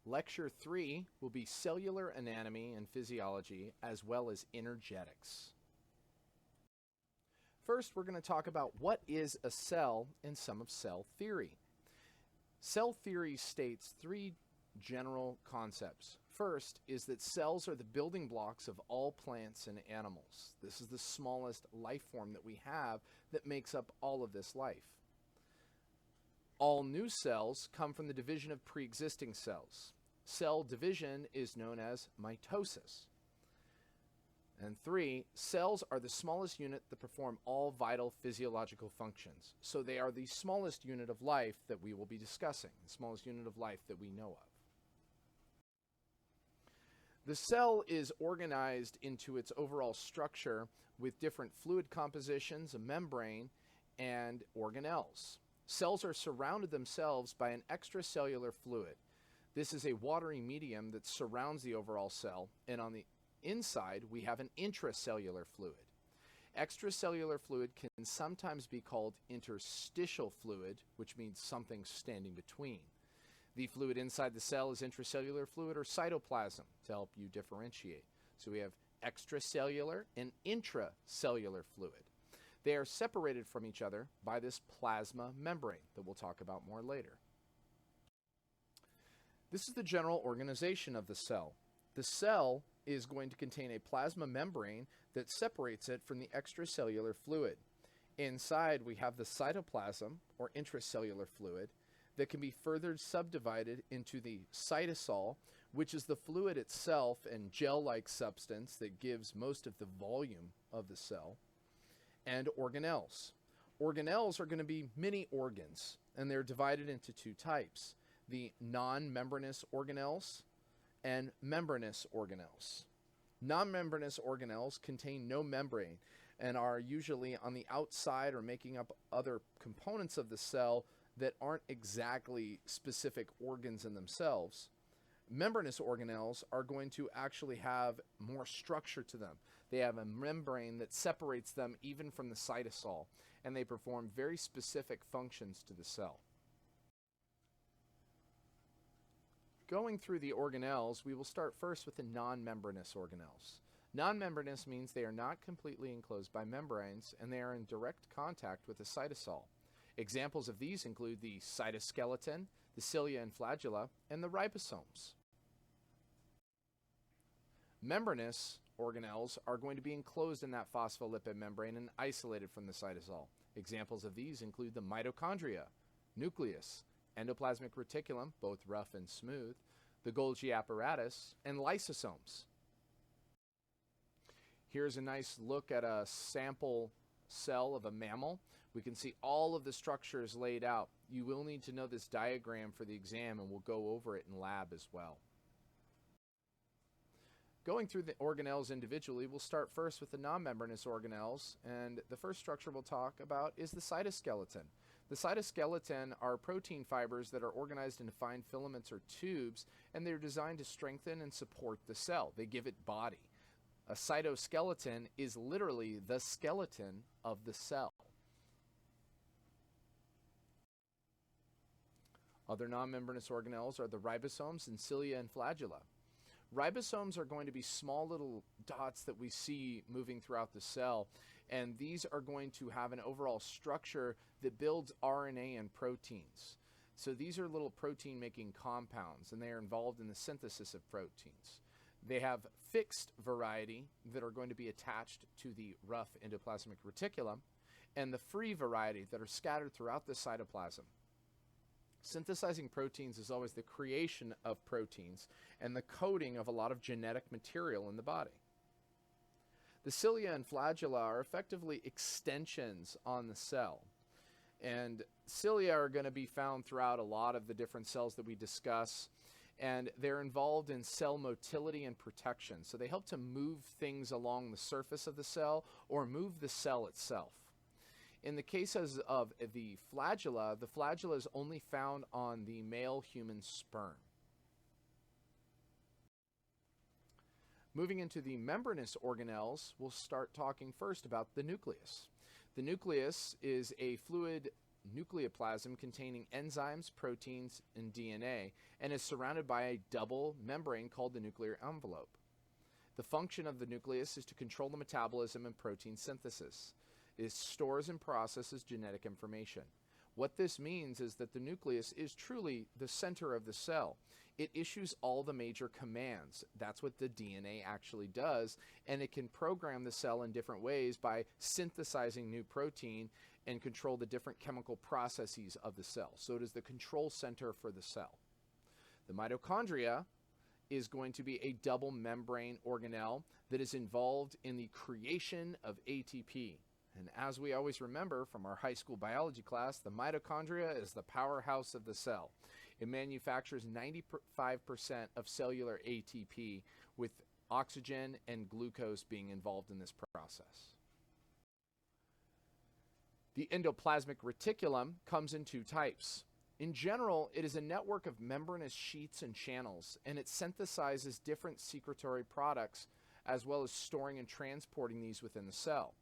Lecture 3 will be cellular anatomy and physiology, as well as energetics. First, we're going to talk about what is a cell and some of cell theory. Cell theory states three general concepts. First is that cells are the building blocks of all plants and animals. This is the smallest life form that we have that makes up all of this life. All new cells come from the division of pre-existing cells. Cell division is known as mitosis. And 3, cells are the smallest unit that perform all vital physiological functions. So they are the smallest unit of life that we will be discussing, the smallest unit of life that we know of. The cell is organized into its overall structure with different fluid compositions, a membrane, and organelles. Cells are surrounded themselves by an extracellular fluid. This is a watery medium that surrounds the overall cell, and on the inside we have an intracellular fluid. Extracellular fluid can sometimes be called interstitial fluid, which means something standing between. The fluid inside the cell is intracellular fluid or cytoplasm to help you differentiate. So we have extracellular and intracellular fluid. They are separated from each other by this plasma membrane that we'll talk about more later. This is the general organization of the cell. The cell is going to contain a plasma membrane that separates it from the extracellular fluid. Inside we have the cytoplasm or intracellular fluid that can be further subdivided into the cytosol, which is the fluid itself and gel-like substance that gives most of the volume of the cell, and organelles. Organelles are going to be mini organs, and they're divided into two types: the non-membranous organelles and membranous organelles. Non-membranous organelles contain no membrane and are usually on the outside or making up other components of the cell that aren't exactly specific organs in themselves. Membranous organelles are going to actually have more structure to them. They have a membrane that separates them even from the cytosol, and they perform very specific functions to the cell. Going through the organelles, we will start first with the non-membranous organelles. Non-membranous means they are not completely enclosed by membranes, and they are in direct contact with the cytosol. Examples of these include the cytoskeleton, the cilia and flagella, and the ribosomes. Membranous organelles are going to be enclosed in that phospholipid membrane and isolated from the cytosol. Examples of these include the mitochondria, nucleus, endoplasmic reticulum, both rough and smooth, the Golgi apparatus, and lysosomes. Here's a nice look at a sample cell of a mammal. We can see all of the structures laid out. You will need to know this diagram for the exam, and we'll go over it in lab as well. Going through the organelles individually, we'll start first with the non-membranous organelles, and the first structure we'll talk about is the cytoskeleton. The cytoskeleton are protein fibers that are organized into fine filaments or tubes, and they're designed to strengthen and support the cell. They give it body. A cytoskeleton is literally the skeleton of the cell. Other non-membranous organelles are the ribosomes and cilia and flagella. Ribosomes are going to be small little dots that we see moving throughout the cell, and these are going to have an overall structure that builds RNA and proteins. So these are little protein-making compounds, and they are involved in the synthesis of proteins. They have fixed variety that are going to be attached to the rough endoplasmic reticulum, and the free variety that are scattered throughout the cytoplasm. Synthesizing proteins is always the creation of proteins and the coding of a lot of genetic material in the body. The cilia and flagella are effectively extensions on the cell. And cilia are going to be found throughout a lot of the different cells that we discuss, and they're involved in cell motility and protection. So they help to move things along the surface of the cell or move the cell itself. In the cases of the flagella is only found on the male human sperm. Moving into the membranous organelles, we'll start talking first about the nucleus. The nucleus is a fluid nucleoplasm containing enzymes, proteins, and DNA, and is surrounded by a double membrane called the nuclear envelope. The function of the nucleus is to control the metabolism and protein synthesis. It stores and processes genetic information. What this means is that the nucleus is truly the center of the cell. It issues all the major commands. That's what the DNA actually does, and it can program the cell in different ways by synthesizing new protein and control the different chemical processes of the cell. So it is the control center for the cell. The mitochondria is going to be a double membrane organelle that is involved in the creation of ATP. And as we always remember from our high school biology class, the mitochondria is the powerhouse of the cell. It manufactures 95% of cellular ATP, with oxygen and glucose being involved in this process. The endoplasmic reticulum comes in two types. In general, it is a network of membranous sheets and channels, and it synthesizes different secretory products as well as storing and transporting these within the cell.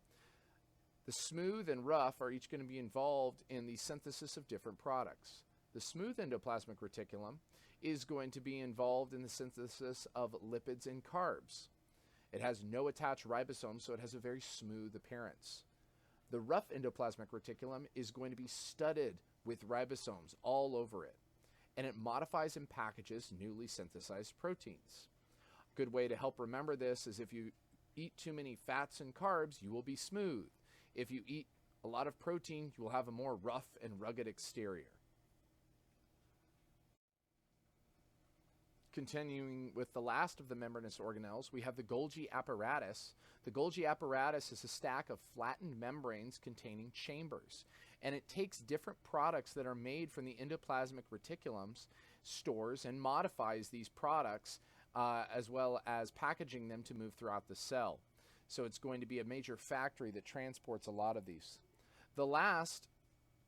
The smooth and rough are each going to be involved in the synthesis of different products. The smooth endoplasmic reticulum is going to be involved in the synthesis of lipids and carbs. It has no attached ribosomes, so it has a very smooth appearance. The rough endoplasmic reticulum is going to be studded with ribosomes all over it, and it modifies and packages newly synthesized proteins. A good way to help remember this is if you eat too many fats and carbs, you will be smooth. If you eat a lot of protein, you will have a more rough and rugged exterior. Continuing with the last of the membranous organelles, we have the Golgi apparatus. The Golgi apparatus is a stack of flattened membranes containing chambers, and it takes different products that are made from the endoplasmic reticulums, stores and modifies these products, as well as packaging them to move throughout the cell. So it's going to be a major factory that transports a lot of these. The last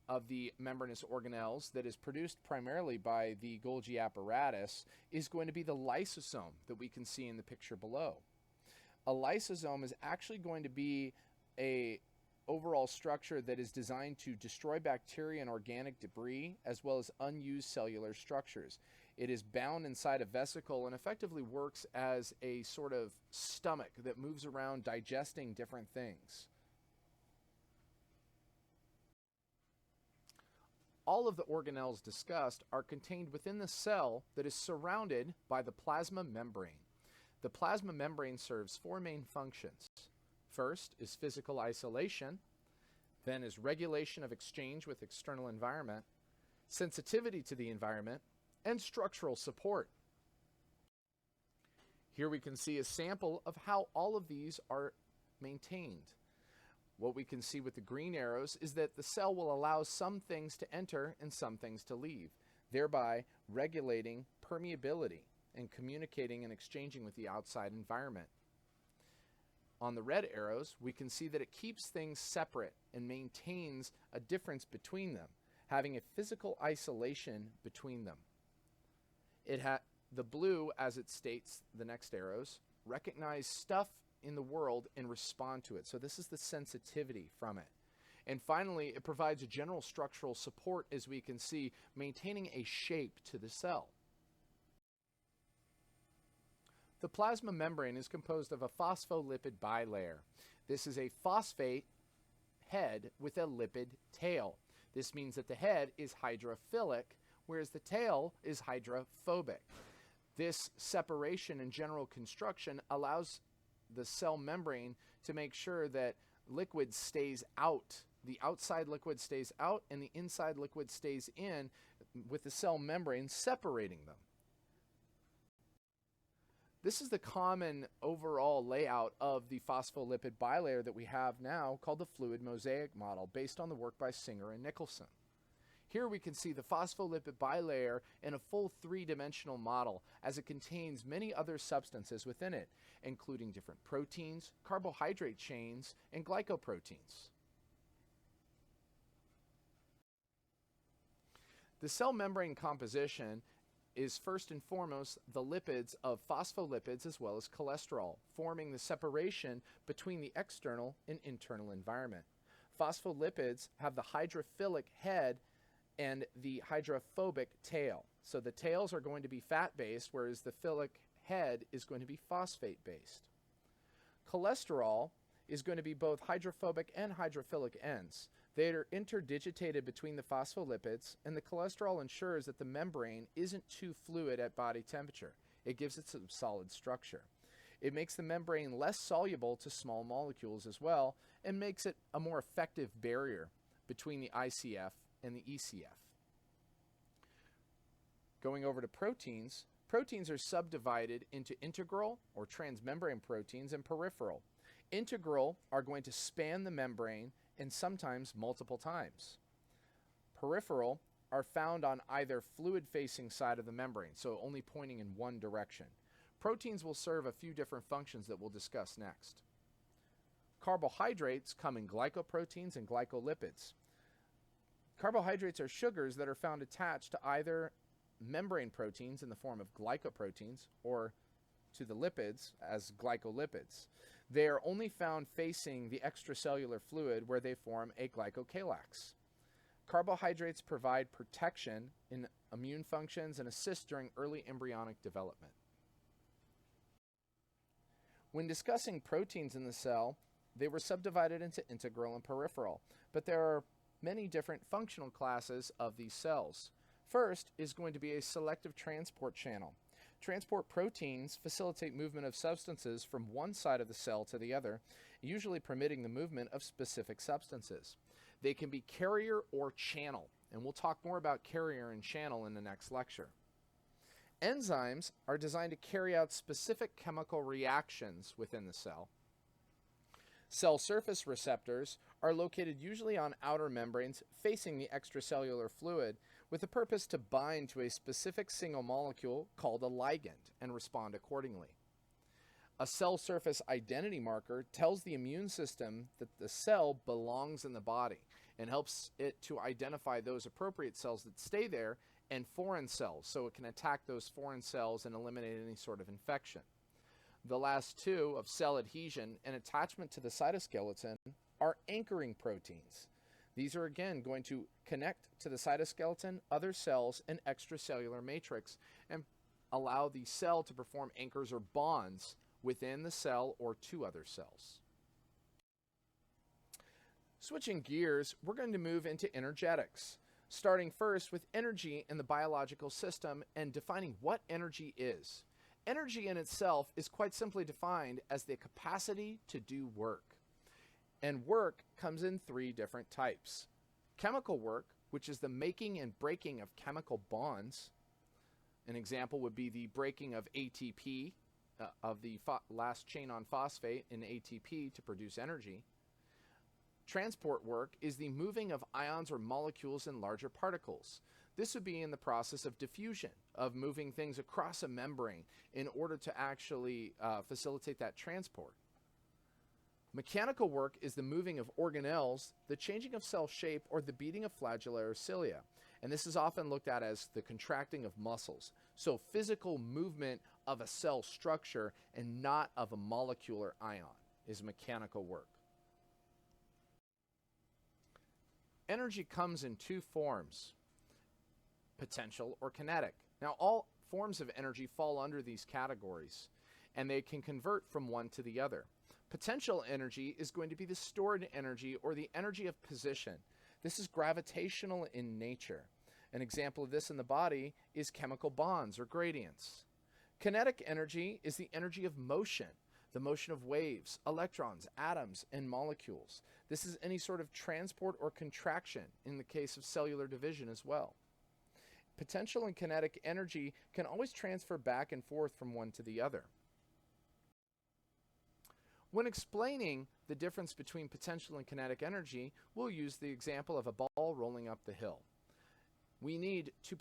of the membranous organelles that is produced primarily by the Golgi apparatus is going to be the lysosome that we can see in the picture below. A lysosome is actually going to be a overall structure that is designed to destroy bacteria and organic debris as well as unused cellular structures. It is bound inside a vesicle and effectively works as a sort of stomach that moves around digesting different things. All of the organelles discussed are contained within the cell that is surrounded by the plasma membrane. The plasma membrane serves four main functions. First is physical isolation, then is regulation of exchange with external environment, sensitivity to the environment, and structural support. Here we can see a sample of how all of these are maintained. What we can see with the green arrows is that the cell will allow some things to enter and some things to leave, thereby regulating permeability and communicating and exchanging with the outside environment. On the red arrows, we can see that it keeps things separate and maintains a difference between them, having a physical isolation between them. The blue, as it states, the next arrows, recognize stuff in the world and respond to it. So this is the sensitivity from it. And finally, it provides a general structural support, as we can see, maintaining a shape to the cell. The plasma membrane is composed of a phospholipid bilayer. This is a phosphate head with a lipid tail. This means that the head is hydrophilic, whereas the tail is hydrophobic. This separation and general construction allows the cell membrane to make sure that liquid stays out. The outside liquid stays out and the inside liquid stays in, with the cell membrane separating them. This is the common overall layout of the phospholipid bilayer that we have now, called the fluid mosaic model, based on the work by Singer and Nicholson. Here we can see the phospholipid bilayer in a full three-dimensional model, as it contains many other substances within it, including different proteins, carbohydrate chains, and glycoproteins. The cell membrane composition is first and foremost the lipids of phospholipids as well as cholesterol, forming the separation between the external and internal environment. Phospholipids have the hydrophilic head and the hydrophobic tail. So the tails are going to be fat-based, whereas the philic head is going to be phosphate-based. Cholesterol is going to be both hydrophobic and hydrophilic ends. They are interdigitated between the phospholipids, and the cholesterol ensures that the membrane isn't too fluid at body temperature. It gives it some solid structure. It makes the membrane less soluble to small molecules as well, and makes it a more effective barrier between the ICF and the ECF. Going over to proteins, proteins are subdivided into integral or transmembrane proteins and peripheral. Integral are going to span the membrane and sometimes multiple times. Peripheral are found on either fluid-facing side of the membrane, so only pointing in one direction. Proteins will serve a few different functions that we'll discuss next. Carbohydrates come in glycoproteins and glycolipids. Carbohydrates are sugars that are found attached to either membrane proteins in the form of glycoproteins or to the lipids as glycolipids. They are only found facing the extracellular fluid where they form a glycocalyx. Carbohydrates provide protection in immune functions and assist during early embryonic development. When discussing proteins in the cell, they were subdivided into integral and peripheral, but there are many different functional classes of these cells. First is going to be a selective transport channel. Transport proteins facilitate movement of substances from one side of the cell to the other, usually permitting the movement of specific substances. They can be carrier or channel, and we'll talk more about carrier and channel in the next lecture. Enzymes are designed to carry out specific chemical reactions within the cell. Cell surface receptors are located usually on outer membranes facing the extracellular fluid with the purpose to bind to a specific single molecule called a ligand and respond accordingly. A cell surface identity marker tells the immune system that the cell belongs in the body and helps it to identify those appropriate cells that stay there and foreign cells, so it can attack those foreign cells and eliminate any sort of infection. The last two, of cell adhesion and attachment to the cytoskeleton, are anchoring proteins. These are again going to connect to the cytoskeleton, other cells, and extracellular matrix and allow the cell to perform anchors or bonds within the cell or to other cells. Switching gears, we're going to move into energetics, starting first with energy in the biological system and defining what energy is. Energy in itself is quite simply defined as the capacity to do work. And work comes in three different types. Chemical work, which is the making and breaking of chemical bonds. An example would be the breaking of ATP, of the last chain on phosphate in ATP to produce energy. Transport work is the moving of ions or molecules in larger particles. This would be in the process of diffusion, of moving things across a membrane in order to actually facilitate that transport. Mechanical work is the moving of organelles, the changing of cell shape, or the beating of flagella or cilia. And this is often looked at as the contracting of muscles. So physical movement of a cell structure and not of a molecule or ion is mechanical work. Energy comes in two forms, potential or kinetic. Now, all forms of energy fall under these categories, and they can convert from one to the other. Potential energy is going to be the stored energy or the energy of position. This is gravitational in nature. An example of this in the body is chemical bonds or gradients. Kinetic energy is the energy of motion, the motion of waves, electrons, atoms, and molecules. This is any sort of transport or contraction in the case of cellular division as well. Potential and kinetic energy can always transfer back and forth from one to the other. When explaining the difference between potential and kinetic energy, we'll use the example of a ball rolling up the hill. We need to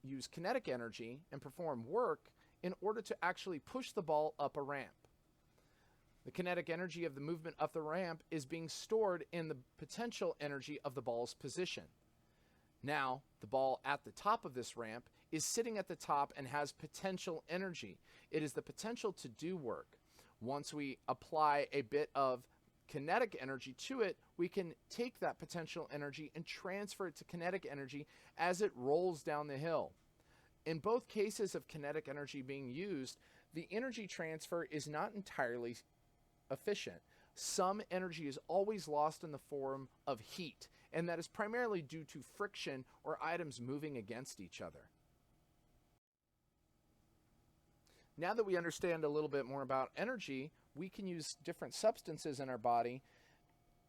use kinetic energy and perform work in order to actually push the ball up a ramp. The kinetic energy of the movement up the ramp is being stored in the potential energy of the ball's position. Now, the ball at the top of this ramp is sitting at the top and has potential energy. It is the potential to do work. Once we apply a bit of kinetic energy to it, we can take that potential energy and transfer it to kinetic energy as it rolls down the hill. In both cases of kinetic energy being used, the energy transfer is not entirely efficient. Some energy is always lost in the form of heat, and that is primarily due to friction or items moving against each other. Now that we understand a little bit more about energy, we can use different substances in our body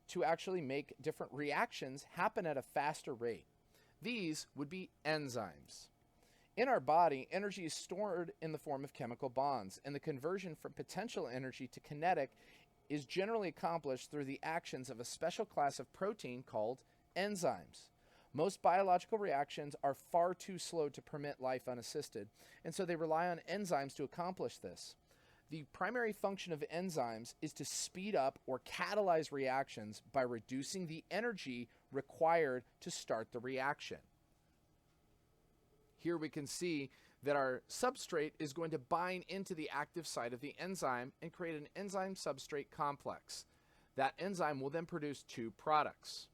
to actually make different reactions happen at a faster rate. These would be enzymes. In our body, energy is stored in the form of chemical bonds, and the conversion from potential energy to kinetic is generally accomplished through the actions of a special class of protein called enzymes. Most biological reactions are far too slow to permit life unassisted, and so they rely on enzymes to accomplish this. The primary function of enzymes is to speed up or catalyze reactions by reducing the energy required to start the reaction. Here we can see that our substrate is going to bind into the active site of the enzyme and create an enzyme substrate complex. That enzyme will then produce two products.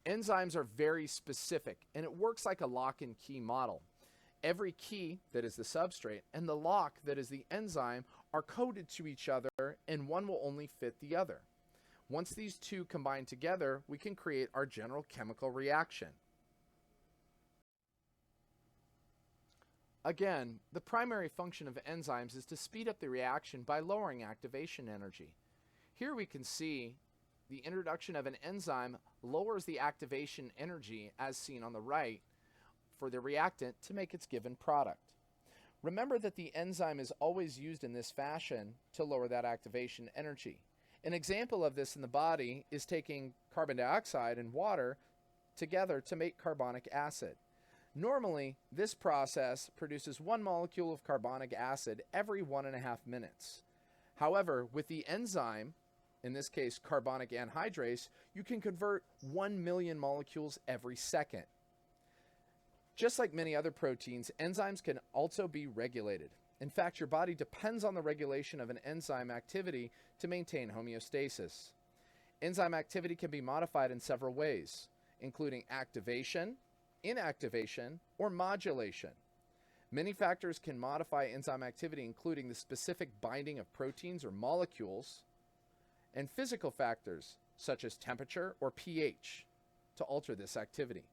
Enzymes are very specific, and it works like a lock and key model. Every key, that is the substrate, and the lock, that is the enzyme, are coded to each other, and one will only fit the other. Once these two combine together, we can create our general chemical reaction. Again, the primary function of enzymes is to speed up the reaction by lowering activation energy. Here we can see the introduction of an enzyme lowers the activation energy, as seen on the right, for the reactant to make its given product. Remember that the enzyme is always used in this fashion to lower that activation energy. An example of this in the body is taking carbon dioxide and water together to make carbonic acid. Normally, this process produces 1 molecule of carbonic acid every 1.5 minutes. However, with the enzyme, in this case carbonic anhydrase, you can convert 1 million molecules every second. Just like many other proteins, enzymes can also be regulated. In fact, your body depends on the regulation of an enzyme activity to maintain homeostasis. Enzyme activity can be modified in several ways, including activation, inactivation, or modulation. Many factors can modify enzyme activity, including the specific binding of proteins or molecules, and physical factors such as temperature or pH to alter this activity.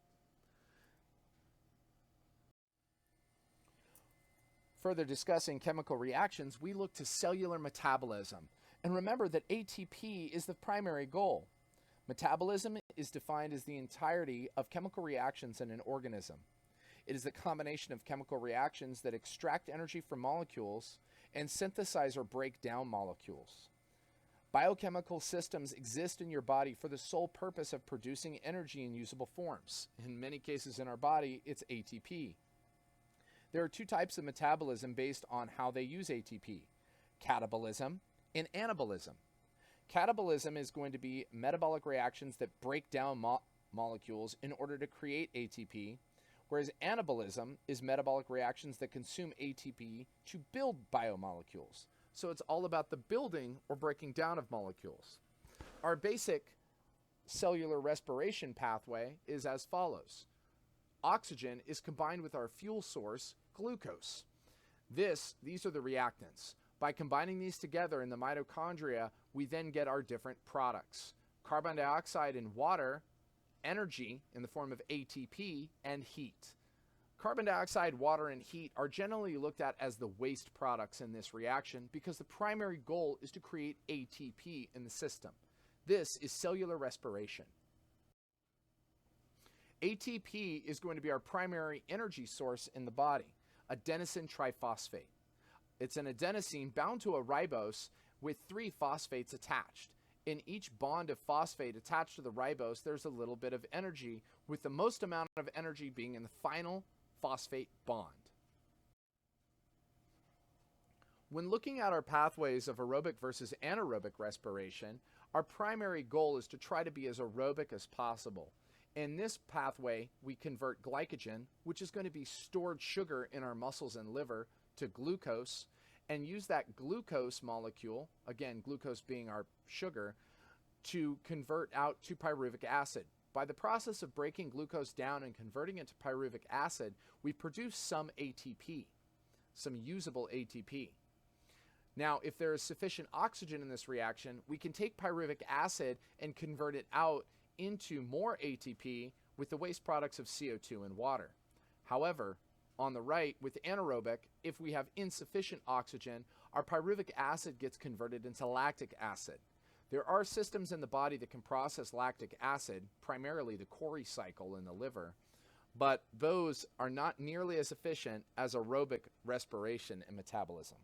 Further discussing chemical reactions, we look to cellular metabolism. And remember that ATP is the primary goal. Metabolism is defined as the entirety of chemical reactions in an organism. It is the combination of chemical reactions that extract energy from molecules and synthesize or break down molecules. Biochemical systems exist in your body for the sole purpose of producing energy in usable forms. In many cases in our body, it's ATP. There are two types of metabolism based on how they use ATP: catabolism and anabolism. Catabolism is going to be metabolic reactions that break down molecules in order to create ATP, whereas anabolism is metabolic reactions that consume ATP to build biomolecules. So it's all about the building or breaking down of molecules. Our basic cellular respiration pathway is as follows. Oxygen is combined with our fuel source, glucose. These are the reactants. By combining these together in the mitochondria, we then get our different products. Carbon dioxide and water, energy in the form of ATP, and heat. Carbon dioxide, water, and heat are generally looked at as the waste products in this reaction because the primary goal is to create ATP in the system. This is cellular respiration. ATP is going to be our primary energy source in the body, adenosine triphosphate. It's an adenosine bound to a ribose with 3 phosphates attached. In each bond of phosphate attached to the ribose, there's a little bit of energy, with the most amount of energy being in the final phosphate bond. When looking at our pathways of aerobic versus anaerobic respiration, our primary goal is to try to be as aerobic as possible. In this pathway, we convert glycogen, which is going to be stored sugar in our muscles and liver, to glucose, and use that glucose molecule, again, glucose being our sugar, to convert out to pyruvic acid. By the process of breaking glucose down and converting it to pyruvic acid, we produce some ATP, some usable ATP. Now, if there is sufficient oxygen in this reaction, we can take pyruvic acid and convert it out into more ATP with the waste products of CO2 and water. However, on the right, with anaerobic, if we have insufficient oxygen, our pyruvic acid gets converted into lactic acid. There are systems in the body that can process lactic acid, primarily the Cori cycle in the liver, but those are not nearly as efficient as aerobic respiration and metabolism.